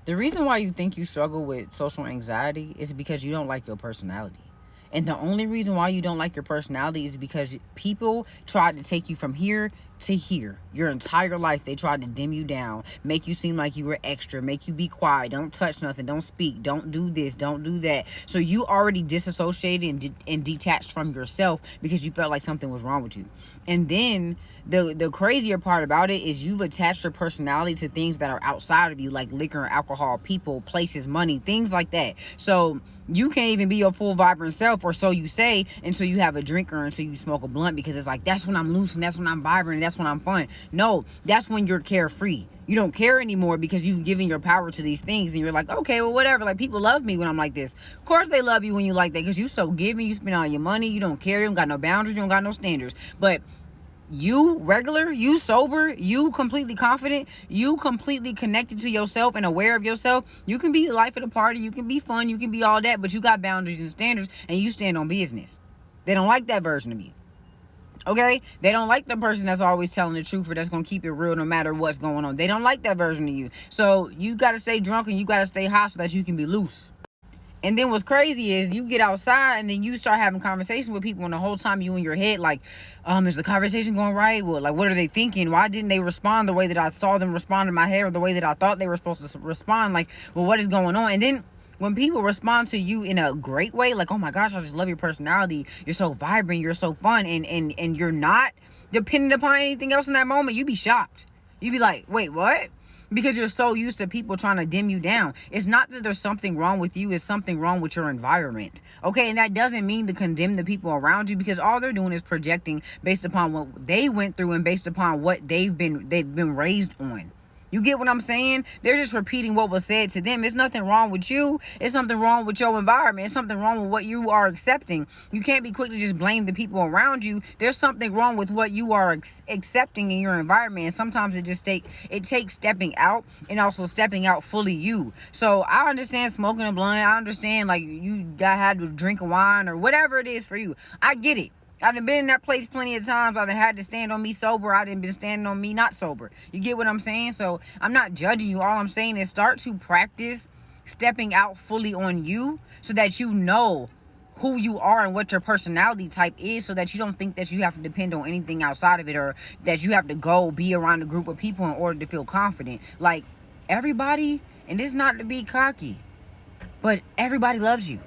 The reason why you think you struggle with social anxiety is because you don't like your personality. And the only reason why you don't like your personality is because people tried to take you from here to here. Your entire life, they tried to dim you down, make you seem like you were extra, make you be quiet, don't touch nothing, don't speak, don't do this, don't do that. So you already disassociated and detached from yourself because you felt like something was wrong with you. And then the crazier part about it is you've attached your personality to things that are outside of you, like liquor, alcohol, people, places, money, things like that. So you can't even be your full vibrant self, or so you say, until you have a drink or until you smoke a blunt, because it's like, that's when I'm loose and that's when I'm vibrant and that's when I'm fun. No, that's when you're carefree. You don't care anymore because you've given your power to these things, and you're like, okay, well, whatever. Like, people love me when I'm like this. Of course they love you when you like that, because you so giving, you spend all your money, you don't care, you don't got no boundaries, you don't got no standards. But you regular, you sober, you completely confident, you completely connected to yourself and aware of yourself, you can be the life of the party, you can be fun, you can be all that, but you got boundaries and standards, and you stand on business. They don't like that version of you. Okay? They don't like the person that's always telling the truth, or that's going to keep it real no matter what's going on. They don't like that version of you. So you got to stay drunk and you got to stay hot so that you can be loose. And then what's crazy is you get outside and then you start having conversations with people, and the whole time you in your head like, is the conversation going right? Well, like, what are they thinking? Why didn't they respond the way that I saw them respond in my head, or the way that I thought they were supposed to respond? Like, well, what is going on? And then when people respond to you in a great way, like, oh my gosh, I just love your personality, you're so vibrant, you're so fun, and you're not dependent upon anything else in that moment, you be shocked. You be like, wait, what? Because you're so used to people trying to dim you down. It's not that there's something wrong with you, it's something wrong with your environment. Okay, and that doesn't mean to condemn the people around you, because all they're doing is projecting based upon what they went through and based upon what they've been raised on. You get what I'm saying? They're just repeating what was said to them. It's nothing wrong with you. It's something wrong with your environment. It's something wrong with what you are accepting. You can't be quick to just blame the people around you. There's something wrong with what you are accepting in your environment. And sometimes it takes stepping out, and also stepping out fully you. So I understand smoking a blunt. I understand like you got had to drink a wine or whatever it is for you. I get it. I done been in that place plenty of times. I done had to stand on me sober. I done been standing on me not sober. You get what I'm saying? So I'm not judging you. All I'm saying is start to practice stepping out fully on you, so that you know who you are and what your personality type is, so that you don't think that you have to depend on anything outside of it, or that you have to go be around a group of people in order to feel confident. Like, everybody, and this is not to be cocky, but everybody loves you.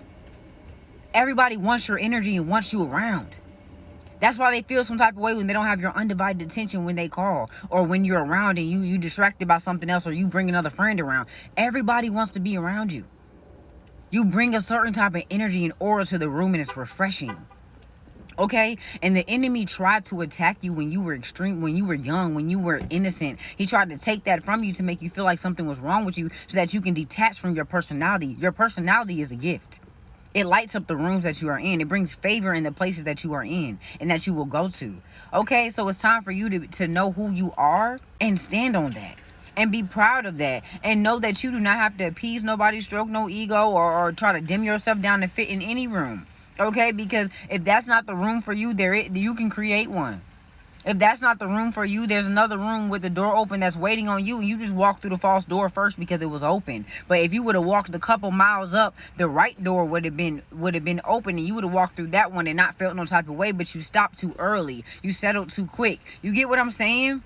Everybody wants your energy and wants you around. That's why they feel some type of way when they don't have your undivided attention when they call, or when you're around and you distracted by something else, or you bring another friend around. Everybody wants to be around you. You bring a certain type of energy and aura to the room, and it's refreshing. Okay? And the enemy tried to attack you when you were extreme, when you were young, when you were innocent. He tried to take that from you to make you feel like something was wrong with you, so that you can detach from your personality. Your personality is a gift. It lights up the rooms that you are in. It brings favor in the places that you are in and that you will go to. Okay, so it's time for you to know who you are and stand on that. And be proud of that. And know that you do not have to appease nobody, stroke no ego, or try to dim yourself down to fit in any room. Okay, because if that's not the room for you, you can create one. If that's not the room for you, there's another room with the door open that's waiting on you, and you just walk through the false door first because it was open. But if you would have walked a couple miles up, the right door would have been open, and you would have walked through that one and not felt no type of way. But you stopped too early. You settled too quick. You get what I'm saying?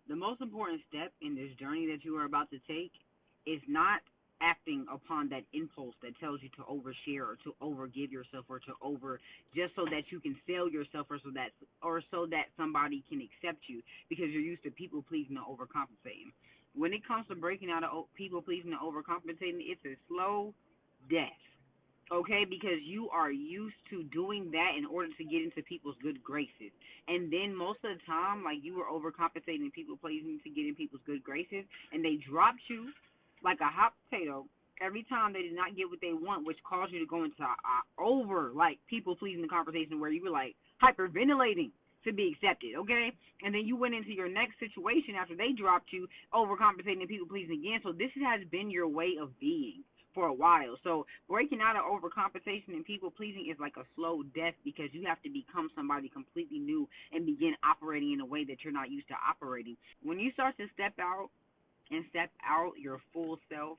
The most important step in this journey that you are about to take is not acting upon that impulse that tells you to overshare or to overgive yourself or to over just so that you can sell yourself, or so that somebody can accept you, because you're used to people pleasing and overcompensating. When it comes to breaking out of people pleasing and overcompensating, it's a slow death. Okay, because you are used to doing that in order to get into people's good graces. And then most of the time, like, you were overcompensating and people pleasing to get in people's good graces, and they dropped you like a hot potato every time they did not get what they want, which caused you to go into over, like, people pleasing the conversation where you were like hyperventilating to be accepted, okay? And then you went into your next situation after they dropped you, overcompensating and people pleasing again. So this has been your way of being for a while. So breaking out of overcompensation and people pleasing is like a slow death, because you have to become somebody completely new and begin operating in a way that you're not used to operating. When you start to step out and step out your full self,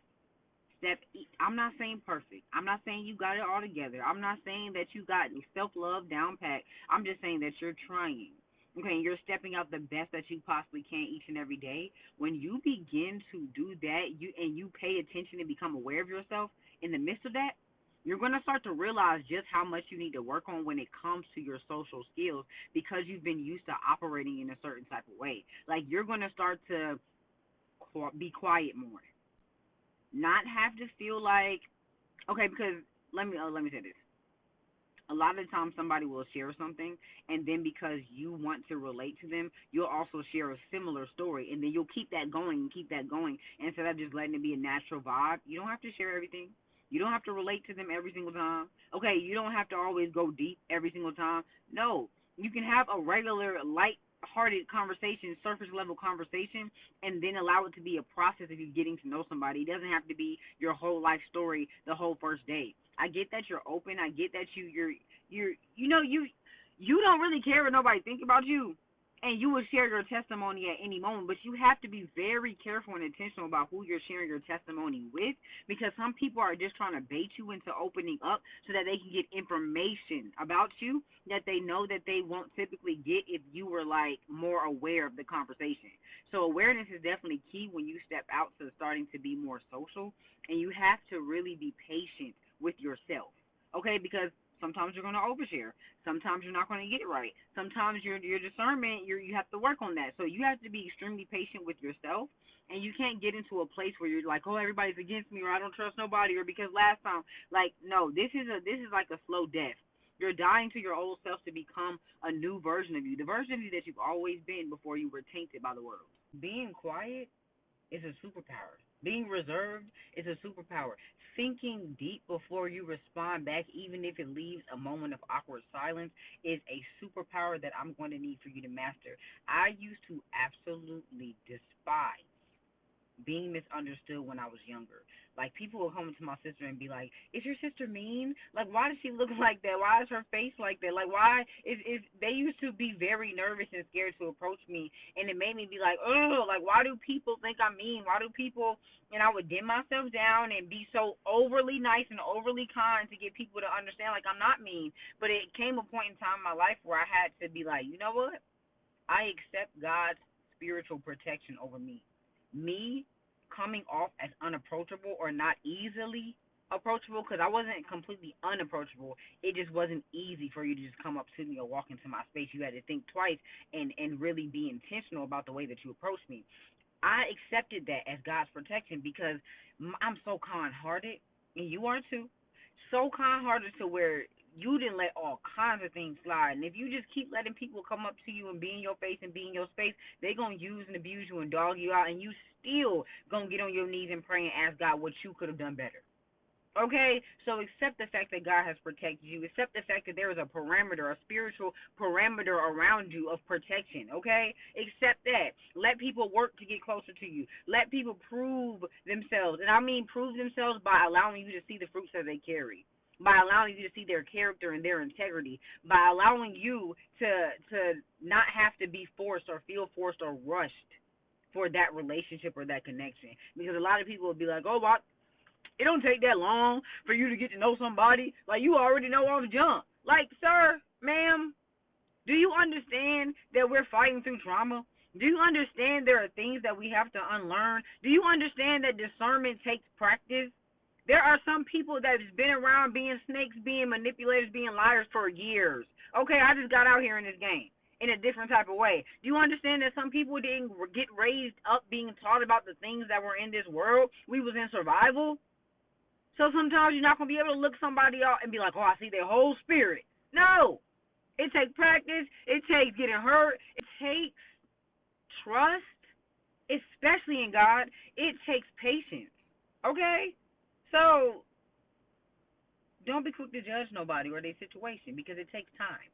step. I'm not saying perfect. I'm not saying you got it all together. I'm not saying that you got self love down pat. I'm just saying that you're trying. Okay, you're stepping out the best that you possibly can each and every day. When you begin to do that, you pay attention and become aware of yourself in the midst of that, you're going to start to realize just how much you need to work on when it comes to your social skills, because you've been used to operating in a certain type of way. Like, you're going to start to be quiet more, not have to feel like, okay, because let me say this. A lot of the time somebody will share something, and then because you want to relate to them, you'll also share a similar story, and then you'll keep that going and keep that going, instead of just letting it be a natural vibe. You don't have to share everything. You don't have to relate to them every single time. Okay, you don't have to always go deep every single time. No, you can have a regular light hearted conversation, surface level conversation, and then allow it to be a process of you getting to know somebody. It doesn't have to be your whole life story the whole first day. I get that you're open. I get that you don't really care what nobody think about you, and you will share your testimony at any moment. But you have to be very careful and intentional about who you're sharing your testimony with, because some people are just trying to bait you into opening up so that they can get information about you that they know that they won't typically get if you were like more aware of the conversation. So awareness is definitely key when you step out to starting to be more social, and you have to really be patient with yourself. Okay, because sometimes you're going to overshare. Sometimes you're not going to get it right. Sometimes your discernment, you have to work on that. So you have to be extremely patient with yourself, and you can't get into a place where you're like, oh, everybody's against me, or I don't trust nobody, or because last time. Like, no, this is like a slow death. You're dying to your old self to become a new version of you, the version of you that you've always been before you were tainted by the world. Being quiet is a superpower. Being reserved is a superpower. Thinking deep before you respond back, even if it leaves a moment of awkward silence, is a superpower that I'm going to need for you to master. I used to absolutely despise being misunderstood when I was younger. Like, people would come to my sister and be like, "Is your sister mean? Like, why does she look like that? Why is her face like that? Like, why is?" They used to be very nervous and scared to approach me, and it made me be like, "Oh, like, why do people think I'm mean? Why do people?" And I would dim myself down and be so overly nice and overly kind to get people to understand, like, I'm not mean. But it came a point in time in my life where I had to be like, you know what? I accept God's spiritual protection over me. Me coming off as unapproachable or not easily approachable, because I wasn't completely unapproachable. It just wasn't easy for you to just come up to me or walk into my space. You had to think twice and really be intentional about the way that you approached me. I accepted that as God's protection because I'm so kind-hearted, and you are too. So kind-hearted to where you didn't let all kinds of things slide. And if you just keep letting people come up to you and be in your face and be in your space, they going to use and abuse you and dog you out, and you still going to get on your knees and pray and ask God what you could have done better. Okay, so accept the fact that God has protected you. Accept the fact that there is a parameter, a spiritual parameter around you of protection. Okay, accept that. Let people work to get closer to you. Let people prove themselves, and I mean prove themselves by allowing you to see the fruits that they carry, by allowing you to see their character and their integrity, by allowing you to not have to be forced or feel forced or rushed for that relationship or that connection. Because a lot of people will be like, "Oh, well, it don't take that long for you to get to know somebody. Like, you already know off the jump." Like, sir, ma'am, do you understand that we're fighting through trauma? Do you understand there are things that we have to unlearn? Do you understand that discernment takes practice? There are some people that has been around being snakes, being manipulators, being liars for years. Okay, I just got out here in this game in a different type of way. Do you understand that some people didn't get raised up being taught about the things that were in this world? We was in survival. So sometimes you're not going to be able to look somebody up and be like, "Oh, I see their whole spirit." No. It takes practice. It takes getting hurt. It takes trust, especially in God. It takes patience. Okay? So don't be quick to judge nobody or their situation, because it takes time.